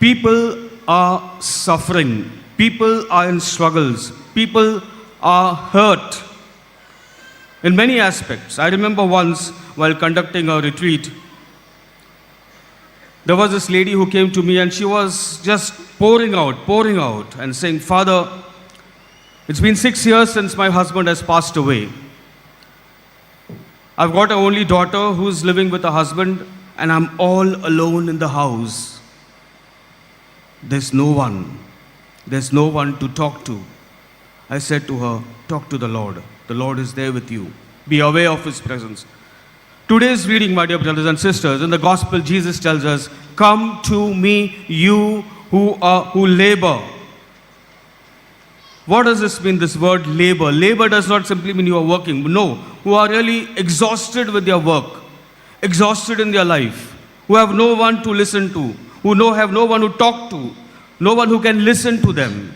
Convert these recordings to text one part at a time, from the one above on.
People are suffering. People are in struggles. People are hurt in many aspects. I remember once while conducting a retreat, there was this lady who came to me and she was just pouring out and saying, Father, it's been 6 years since my husband has passed away. I've got an only daughter who's living with her husband and I'm all alone in the house. There's no one to talk to. I said to her, talk to the Lord. The Lord is there with you. Be aware of His presence. Today's reading, my dear brothers and sisters, in the Gospel, Jesus tells us, come to me, you who labor. What does this mean, this word labor? Labor does not simply mean you are working. No, who are really exhausted with their work, exhausted in their life, who have no one to listen to, who have no one to talk to, no one who can listen to them.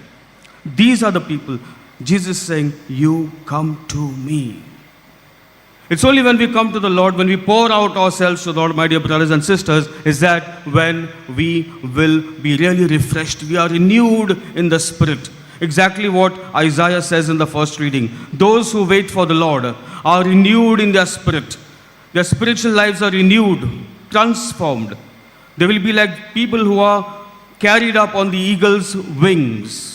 These are the people. Jesus is saying, you come to me. It's only when we come to the Lord, when we pour out ourselves to the Lord, my dear brothers and sisters, is that when we will be really refreshed. We are renewed in the Spirit. Exactly what Isaiah says in the first reading. Those who wait for the Lord are renewed in their spirit. Their spiritual lives are renewed, transformed. They will be like people who are carried up on the eagle's wings.